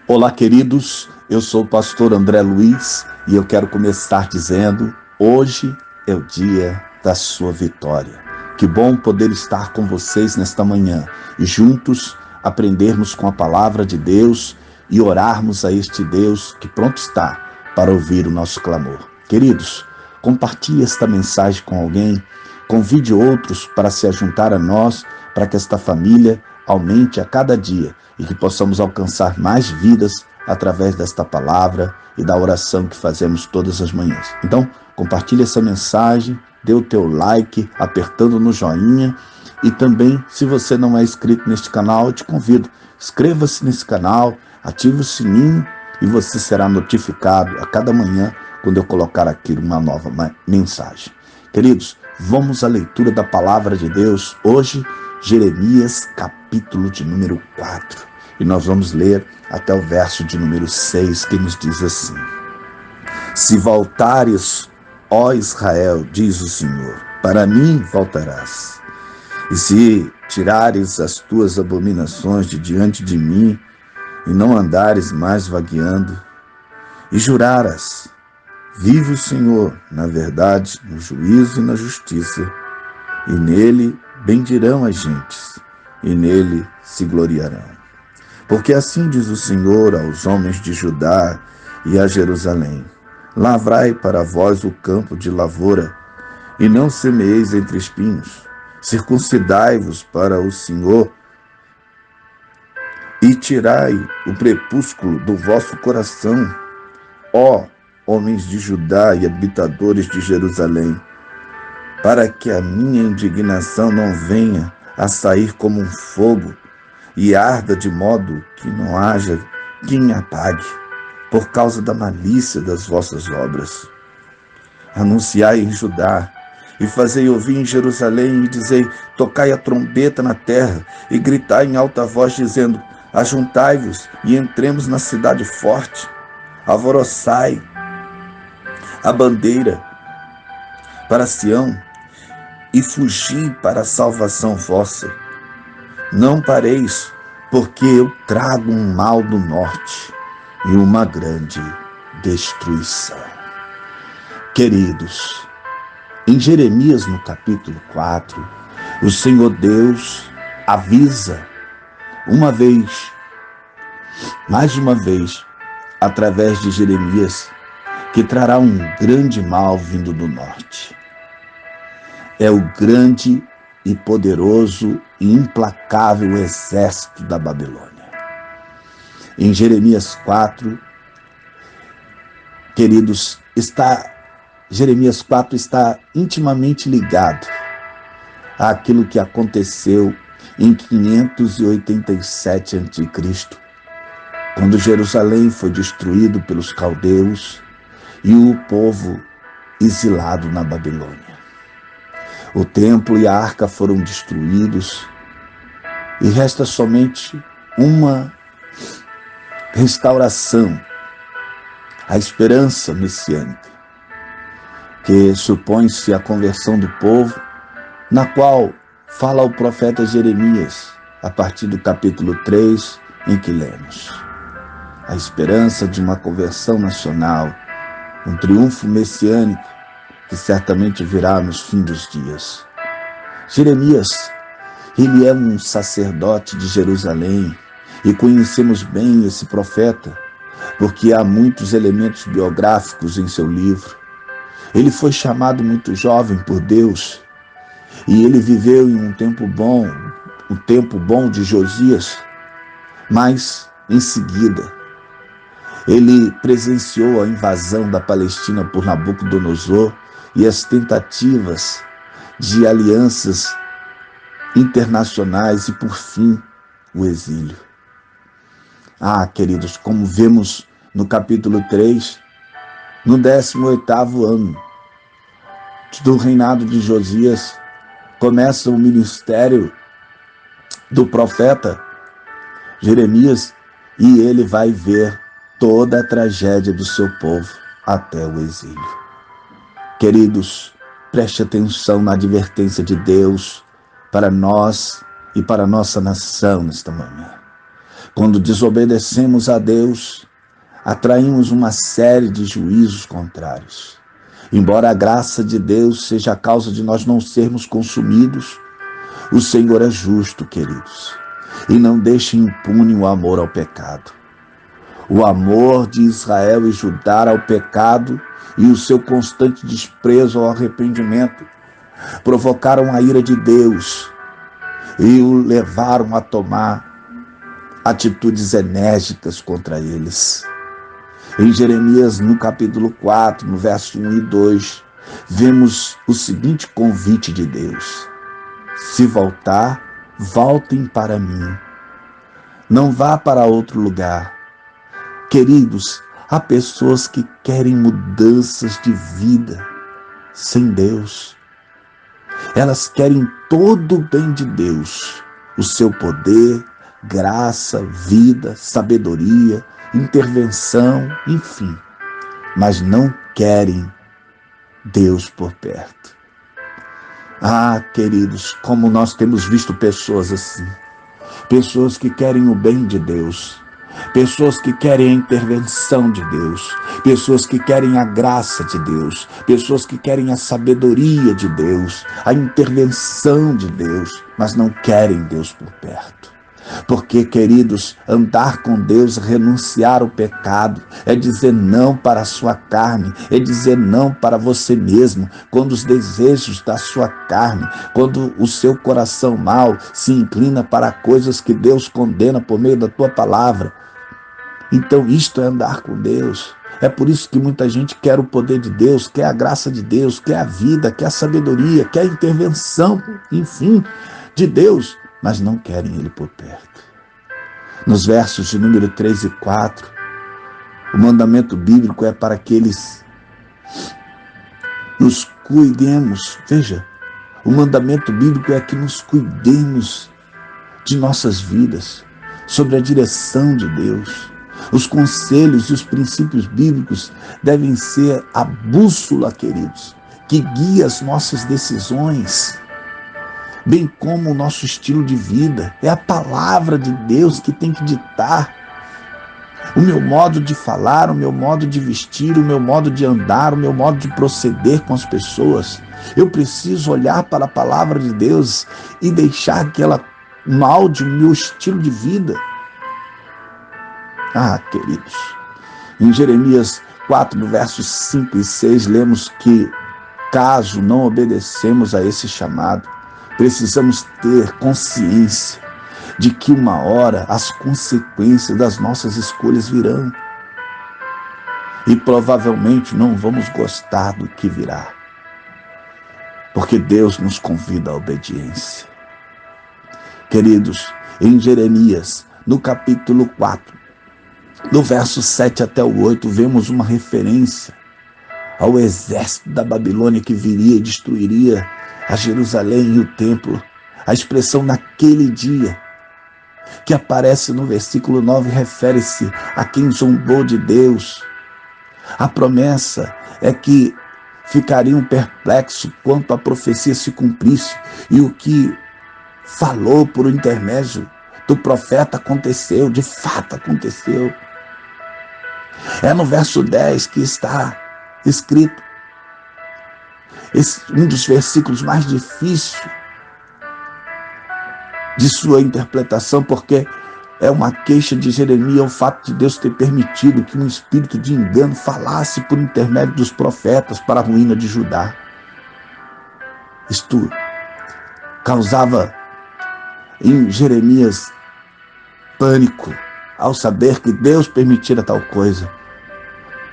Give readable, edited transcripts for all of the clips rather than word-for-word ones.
Olá, queridos, eu sou o pastor André Luiz e eu quero começar dizendo: hoje é o dia da sua vitória. Que bom poder estar com vocês nesta manhã e juntos aprendermos com a palavra de Deus e orarmos a este Deus que pronto está para ouvir o nosso clamor. Queridos, compartilhe esta mensagem com alguém, convide outros para se ajuntar a nós, para que esta família aumente a cada dia e que possamos alcançar mais vidas através desta palavra e da oração que fazemos todas as manhãs. Então, compartilhe essa mensagem, dê o teu like, apertando no joinha, e também, se você não é inscrito neste canal, eu te convido, inscreva-se nesse canal, ative o sininho e você será notificado a cada manhã quando eu colocar aqui uma nova mensagem. Queridos, vamos à leitura da palavra de Deus hoje, Jeremias, capítulo de número 4. E nós vamos ler até o verso de número 6, que nos diz assim: Se voltares, ó Israel, diz o Senhor, para mim voltarás. E se tirares as tuas abominações de diante de mim, e não andares mais vagueando, e juraras, vive o Senhor, na verdade, no juízo e na justiça, e nele bendirão as gentes, e nele se gloriarão. Porque assim diz o Senhor aos homens de Judá e a Jerusalém: Lavrai para vós o campo de lavoura, e não semeeis entre espinhos. Circuncidai-vos para o Senhor, e tirai o prepúsculo do vosso coração, ó homens de Judá e habitadores de Jerusalém, para que a minha indignação não venha a sair como um fogo, e arda de modo que não haja quem apague, por causa da malícia das vossas obras. Anunciai em Judá, e fazei ouvir em Jerusalém, e dizei: tocai a trombeta na terra, e gritai em alta voz, dizendo: ajuntai-vos, e entremos na cidade forte. Alvoroçai a bandeira para Sião, e fugi para a salvação vossa. Não pareis, porque eu trago um mal do norte e uma grande destruição. Queridos, em Jeremias, no capítulo 4, o Senhor Deus avisa mais uma vez, através de Jeremias, que trará um grande mal vindo do norte. É o grande e poderoso e implacável exército da Babilônia. Em Jeremias 4, queridos, Jeremias 4 está intimamente ligado àquilo que aconteceu em 587 a.C., quando Jerusalém foi destruído pelos caldeus e o povo exilado na Babilônia. O templo e a arca foram destruídos e resta somente uma restauração, a esperança messiânica, que supõe-se a conversão do povo, na qual fala o profeta Jeremias, a partir do capítulo 3, em que lemos: a esperança de uma conversão nacional, um triunfo messiânico, que certamente virá nos fins dos dias. Jeremias, ele é um sacerdote de Jerusalém, e conhecemos bem esse profeta, porque há muitos elementos biográficos em seu livro. Ele foi chamado muito jovem por Deus, e ele viveu em um tempo bom, o tempo bom de Josias, mas em seguida ele presenciou a invasão da Palestina por Nabucodonosor e as tentativas de alianças internacionais e, por fim, o exílio. Queridos, como vemos no capítulo 3, no 18º ano do reinado de Josias, começa o ministério do profeta Jeremias, e ele vai ver toda a tragédia do seu povo até o exílio. Queridos, preste atenção na advertência de Deus para nós e para a nossa nação nesta manhã. Quando desobedecemos a Deus, atraímos uma série de juízos contrários. Embora a graça de Deus seja a causa de nós não sermos consumidos, o Senhor é justo, queridos, e não deixa impune o amor ao pecado. O amor de Israel e Judá ao pecado e o seu constante desprezo ao arrependimento provocaram a ira de Deus e o levaram a tomar atitudes enérgicas contra eles. Em Jeremias, no capítulo 4, no verso 1 e 2, vemos o seguinte convite de Deus: se voltar, voltem para mim. Não vá para outro lugar. Queridos, há pessoas que querem mudanças de vida sem Deus. Elas querem todo o bem de Deus, o seu poder, graça, vida, sabedoria, intervenção, enfim, mas não querem Deus por perto. Ah, queridos, como nós temos visto pessoas assim, pessoas que querem o bem de Deus, pessoas que querem a intervenção de Deus, pessoas que querem a graça de Deus, pessoas que querem a sabedoria de Deus, a intervenção de Deus, mas não querem Deus por perto. Porque, queridos, andar com Deus, renunciar ao pecado, é dizer não para a sua carne, é dizer não para você mesmo, quando os desejos da sua carne, quando o seu coração mau se inclina para coisas que Deus condena por meio da tua palavra. Então, isto é andar com Deus. É por isso que muita gente quer o poder de Deus, quer a graça de Deus, quer a vida, quer a sabedoria, quer a intervenção, enfim, de Deus, mas não querem Ele por perto. Nos versos de número 3 e 4, o mandamento bíblico é para que eles nos cuidemos. Veja, o mandamento bíblico é que nos cuidemos de nossas vidas, sobre a direção de Deus. Os conselhos e os princípios bíblicos devem ser a bússola, queridos, que guia as nossas decisões, bem como o nosso estilo de vida. É a palavra de Deus que tem que ditar o meu modo de falar, o meu modo de vestir, o meu modo de andar, o meu modo de proceder com as pessoas. Eu preciso olhar para a palavra de Deus e deixar que ela molde o meu estilo de vida. Ah, queridos, em Jeremias 4, no versos 5 e 6, lemos que, caso não obedecemos a esse chamado, precisamos ter consciência de que uma hora as consequências das nossas escolhas virão. E provavelmente não vamos gostar do que virá. Porque Deus nos convida à obediência. Queridos, em Jeremias, no capítulo 4, no verso 7 até o 8, vemos uma referência ao exército da Babilônia que viria e destruiria a Jerusalém e o templo. A expressão naquele dia, que aparece no versículo 9, refere-se a quem zombou de Deus. A promessa é que ficariam perplexos quanto a profecia se cumprisse, e o que falou por intermédio do profeta aconteceu, de fato aconteceu. É no verso 10 que está escrito, um dos versículos mais difíceis de sua interpretação, porque é uma queixa de Jeremias, o fato de Deus ter permitido que um espírito de engano falasse por intermédio dos profetas para a ruína de Judá. Isto causava em Jeremias pânico ao saber que Deus permitira tal coisa.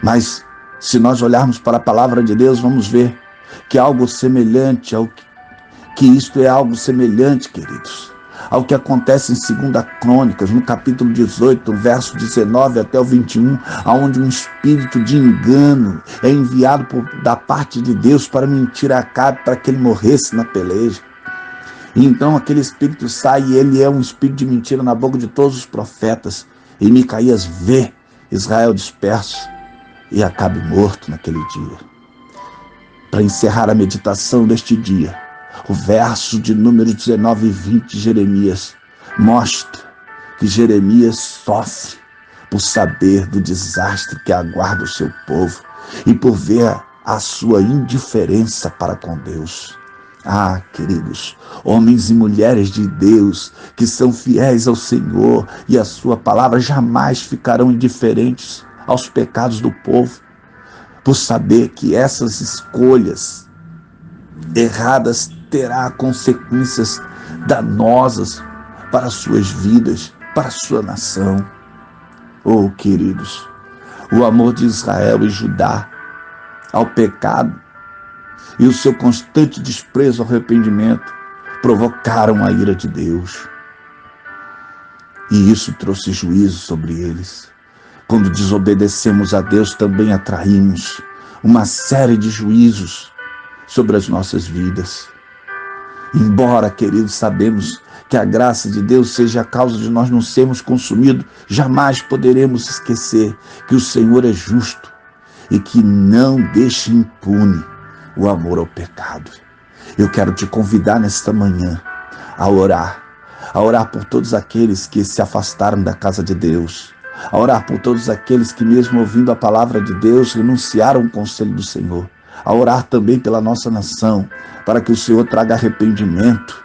Mas se nós olharmos para a palavra de Deus, vamos ver que algo semelhante que isto é algo semelhante, queridos, ao que acontece em 2 Crônicas, no capítulo 18, verso 19 até o 21, onde um espírito de engano é enviado da parte de Deus para mentir a Acabe para que ele morresse na peleja. E então aquele espírito sai e ele é um espírito de mentira na boca de todos os profetas. E Micaías vê Israel disperso e Acabe morto naquele dia. Para encerrar a meditação deste dia, o verso de número 19 e 20 de Jeremias mostra que Jeremias sofre por saber do desastre que aguarda o seu povo e por ver a sua indiferença para com Deus. Ah, queridos, homens e mulheres de Deus que são fiéis ao Senhor e a sua palavra jamais ficarão indiferentes aos pecados do povo, por saber que essas escolhas erradas terá consequências danosas para as suas vidas, para a sua nação. Oh, queridos, o amor de Israel e Judá ao pecado e o seu constante desprezo ao arrependimento provocaram a ira de Deus. E isso trouxe juízo sobre eles. Quando desobedecemos a Deus, também atraímos uma série de juízos sobre as nossas vidas. Embora, queridos, sabemos que a graça de Deus seja a causa de nós não sermos consumidos, jamais poderemos esquecer que o Senhor é justo e que não deixa impune o amor ao pecado. Eu quero te convidar nesta manhã a orar por todos aqueles que se afastaram da casa de Deus, a orar por todos aqueles que, mesmo ouvindo a palavra de Deus, renunciaram ao conselho do Senhor, a orar também pela nossa nação, para que o Senhor traga arrependimento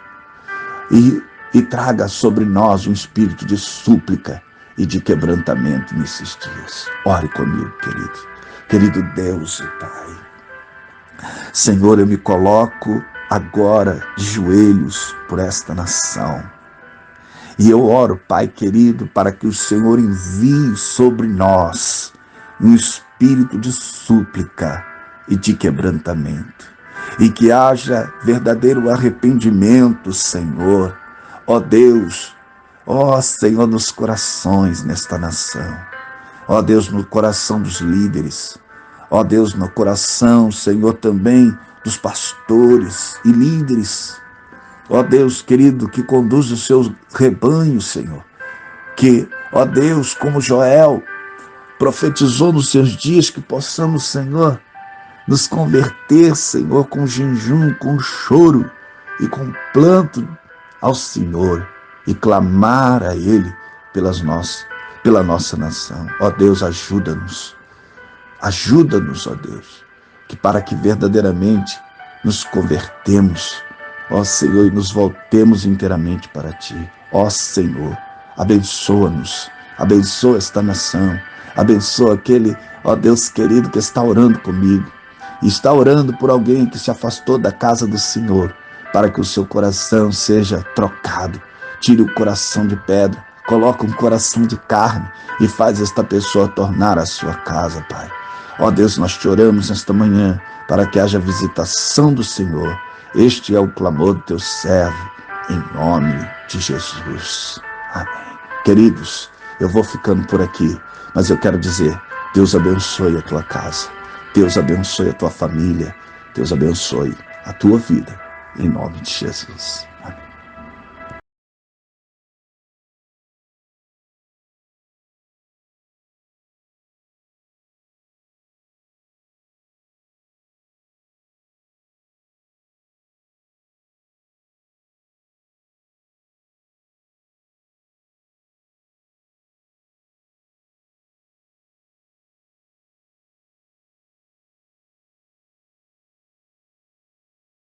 e traga sobre nós um espírito de súplica e de quebrantamento nesses dias. Ore comigo, querido. Querido Deus e Pai, Senhor, eu me coloco agora de joelhos por esta nação. E eu oro, Pai querido, para que o Senhor envie sobre nós um espírito de súplica e de quebrantamento. E que haja verdadeiro arrependimento, Senhor. Ó Deus, ó Senhor, nos corações nesta nação. Ó Deus, no coração dos líderes. Ó Deus, no coração, Senhor, também dos pastores e líderes. Ó Deus, querido, que conduz os seus rebanhos, Senhor. Que, ó Deus, como Joel profetizou nos seus dias, que possamos, Senhor, nos converter, Senhor, com jejum, com choro e com planto ao Senhor e clamar a Ele pela nossa nação. Ó Deus, ajuda-nos. Ajuda-nos, ó Deus, que para que verdadeiramente nos convertemos, ó Senhor, e nos voltemos inteiramente para Ti. Ó Senhor, abençoa-nos, abençoa esta nação, abençoa aquele, ó Deus querido, que está orando comigo, e está orando por alguém que se afastou da casa do Senhor, para que o seu coração seja trocado. Tire o coração de pedra, coloca um coração de carne e faz esta pessoa tornar a sua casa, Pai. Ó Deus, nós te oramos nesta manhã para que haja visitação do Senhor. Este é o clamor do teu servo, em nome de Jesus. Amém. Queridos, eu vou ficando por aqui, mas eu quero dizer, Deus abençoe a tua casa, Deus abençoe a tua família, Deus abençoe a tua vida, em nome de Jesus.